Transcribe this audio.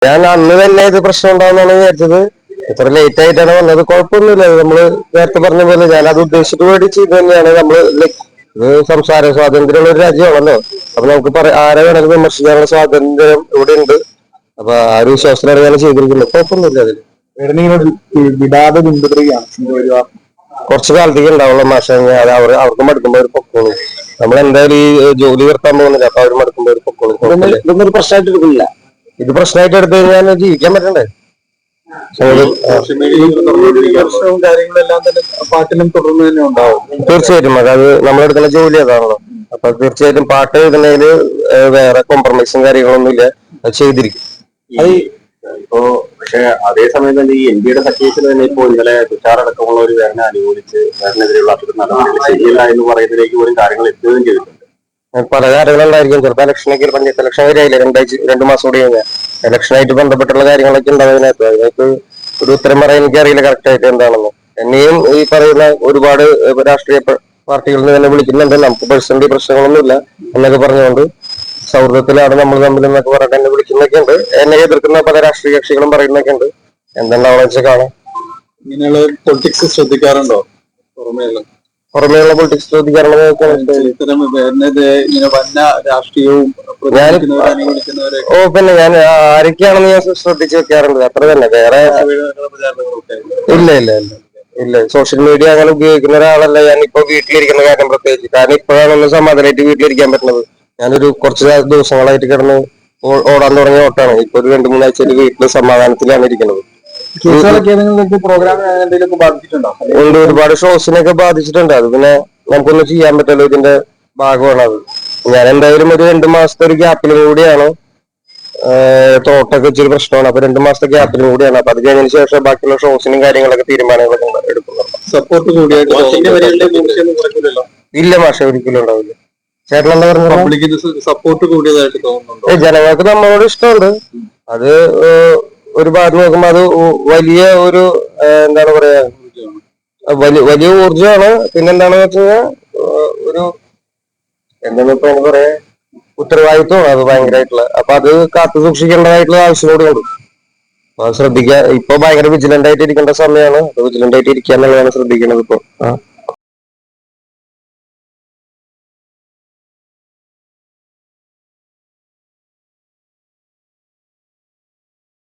ഞാൻ അന്ന് തന്നെ ഇത് പ്രശ്നം ഉണ്ടാവുന്നതാണ് വിചാരിച്ചത്. ഇത്ര ലേറ്റ് ആയിട്ടാണ് വന്നത്. കുഴപ്പമൊന്നുമില്ല. നമ്മള് നേരത്തെ പറഞ്ഞ പോലെ ഞാൻ അത് ഉദ്ദേശിച്ചിട്ട് വേണ്ടി ചെയ്ത് തന്നെയാണ്. നമ്മള് ഇത് സംസാര സ്വാതന്ത്ര്യമുള്ള ഒരു രാജ്യമാണല്ലോ. അപ്പൊ നമുക്ക് ആരെ വേണമെങ്കിലും വിമർശിക്കാനുള്ള സ്വാതന്ത്ര്യം ഇവിടെ ഉണ്ട്. അപ്പൊ ആ ഒരു വിശ്വാസത്തിലാണ് ഞാൻ ചെയ്തിരിക്കുന്നത്. കുഴപ്പമൊന്നുമില്ല അതിൽ. വിടാതെ പിന്തുടരുകയാണ്. കുറച്ച് കാലത്തേക്ക് ഉണ്ടാവുള്ള മാഷ. അത് അവർക്ക് മടുക്കുമ്പോൾ ഒരു പൊക്കോളും. നമ്മൾ എന്തായാലും ഈ ജോലി നിർത്താൻ പോകുന്നില്ല. അപ്പൊ അവർ മടുക്കുമ്പോൾ ഒരു പൊക്കോളും. ഇതൊന്നും ഒരു പ്രശ്നമായിട്ട് എടുക്കുന്നില്ല. ഇത് പ്രശ്നമായിട്ട് എടുത്തു കഴിഞ്ഞാൽ ജീവിക്കാൻ പറ്റണ്ടേ? കാര്യങ്ങളെല്ലാം തന്നെ പാട്ടിലും തുടർന്ന് തന്നെ ഉണ്ടാവും. തീർച്ചയായിട്ടും അത് നമ്മളെടുക്കുന്ന ജോലി അതാണല്ലോ. അപ്പൊ തീർച്ചയായിട്ടും പാട്ട് എഴുതുന്നതിൽ വേറെ കോംപ്രമൈസും കാര്യങ്ങളൊന്നും ഇല്ല. അത് ചെയ്തിരിക്കും. പക്ഷെ അതേസമയം തന്നെ ഈ NDAയുടെ സഖ്യത്തിൽ തന്നെ ഇപ്പോൾ ഇന്നലെ തുഷാറടക്കമുള്ള ഒരു വേദന അനുകൂലിച്ച് വേദനെതിരെയുള്ള നടപടികൾ ശരിയല്ല എന്ന് പറയുന്നതിലേക്ക് പോലും കാര്യങ്ങൾ എത്തുകയും ചെയ്തിട്ടുണ്ട്. പല കാര്യങ്ങളുണ്ടായിരിക്കും. ചിലപ്പോൾ ഇലക്ഷനൊക്കെ പഞ്ചായത്ത് ഇലക്ഷൻ വരെയായില്ലേ, 2 മാസം കൂടി കഴിഞ്ഞാൽ ഇലക്ഷനായിട്ട് ബന്ധപ്പെട്ടുള്ള കാര്യങ്ങളൊക്കെ ഉണ്ടാവും. അതിനകത്ത് ഒരു ഉത്തരം പറയാൻ എനിക്കറിയില്ല കറക്റ്റ് ആയിട്ട് എന്താണെന്ന്. എന്നെയും ഈ പറയുന്ന ഒരുപാട് രാഷ്ട്രീയ പാർട്ടികളിൽ നിന്ന് തന്നെ വിളിക്കുന്നുണ്ട്. നമുക്ക് പേഴ്സണലി പ്രശ്നങ്ങളൊന്നുമില്ല എന്നൊക്കെ പറഞ്ഞുകൊണ്ട് സൗഹൃദത്തിലാണ് നമ്മൾ തമ്മിൽ എന്നൊക്കെ പറഞ്ഞിട്ട് എന്നെ വിളിക്കുന്നൊക്കെ ഉണ്ട്. എന്നെ എതിർക്കുന്ന പല രാഷ്ട്രീയ കക്ഷികളും പറയുന്നൊക്കെ ഉണ്ട്. എന്തുണ്ടാവുന്ന വെച്ചാൽ കാണാം. ഇങ്ങനെയുള്ള പൊളിറ്റിക്സ് ശ്രദ്ധിക്കാറുണ്ടോ? പുറമേയുള്ള പൊളിറ്റിക്സ് ശ്രദ്ധിക്കാറുള്ളത് ഇങ്ങനെ വന്ന രാഷ്ട്രീയവും പിന്നെ ഞാൻ ആരൊക്കെയാണെന്ന് ഞാൻ ശ്രദ്ധിച്ചു വെക്കാറുണ്ട്. അത്ര തന്നെ. വേറെ ഇല്ല ഇല്ല ഇല്ല ഇല്ല. സോഷ്യൽ മീഡിയ അങ്ങനെ ഉപയോഗിക്കുന്ന ഒരാളല്ല. ഞാൻ ഇപ്പൊ വീട്ടിലിരിക്കുന്ന കാര്യം പ്രത്യേകിച്ച്. കാരണം ഇപ്പോഴാണ് ഒന്ന് സമാധാനമായിട്ട് വീട്ടിലിരിക്കാൻ പറ്റുന്നത്. ഞാനൊരു കുറച്ച് ദിവസങ്ങളായിട്ട് കിടന്ന് ഓടാൻ തുടങ്ങിയ ഓട്ടാണ്. ഇപ്പൊ ഒരു 2-3 ആഴ്ചയായിട്ട് വീട്ടിൽ സമാധാനത്തിലാണ് ഇരിക്കുന്നത്. ഉണ്ട്. ഒരുപാട് ഷോസിനൊക്കെ ബാധിച്ചിട്ടുണ്ട്. അത് പിന്നെ നമുക്കൊന്നും ചെയ്യാൻ പറ്റില്ല. ഇതിന്റെ ഭാഗമാണ് അത്. ഞാൻ എന്തായാലും ഒരു 2 മാസത്തെ ഒരു ഗ്യാപ്പിലും കൂടിയാണ്. തോട്ടൊക്കെ ഇച്ചിരി പ്രശ്നമാണ്. അപ്പൊ 2 മാസത്തെ ഗ്യാപ്പിലും കൂടിയാണ്. അപ്പൊ അത് കഴിഞ്ഞതിന് ശേഷം ബാക്കിയുള്ള ഷോസിനും കാര്യങ്ങളൊക്കെ തീരുമാനങ്ങളൊക്കെ എടുക്കുന്നുണ്ട്. സപ്പോർട്ട് ഇല്ല മാഷ, ഒരിക്കലും ഉണ്ടാവില്ല. ചേട്ടൻ എന്താ പറഞ്ഞത്? സപ്പോർട്ട് കൂടിയതായിട്ട് തോന്നുന്നുണ്ടോ? ജനങ്ങൾക്ക് നമ്മളോട് ഇഷ്ടമുണ്ട്. അത് ഒരു ഭാഗത്ത് നോക്കുമ്പോ അത് വലിയ ഒരു എന്താണ് പറയാ, വലിയ ഊർജമാണ്. പിന്നെന്താണെന്ന് വെച്ച് കഴിഞ്ഞാൽ ഒരു എന്താണ് ഇപ്പൊ എനിക്ക് പറയാ, ഉത്തരവാദിത്വമാണ് അത് ഭയങ്കരമായിട്ടുള്ള. അപ്പൊ അത് കാത്തു സൂക്ഷിക്കേണ്ടതായിട്ടുള്ള ആവശ്യം കൂടി ഉണ്ട്. അപ്പൊ ശ്രദ്ധിക്കുക. ഇപ്പൊ ഭയങ്കര വിജിലന്റ് ആയിട്ട് ഇരിക്കേണ്ട സമയമാണ്. വിജിലന്റ് ആയിട്ട് ഇരിക്കുക എന്നുള്ളതാണ് ശ്രദ്ധിക്കുന്നത് ഇപ്പൊ.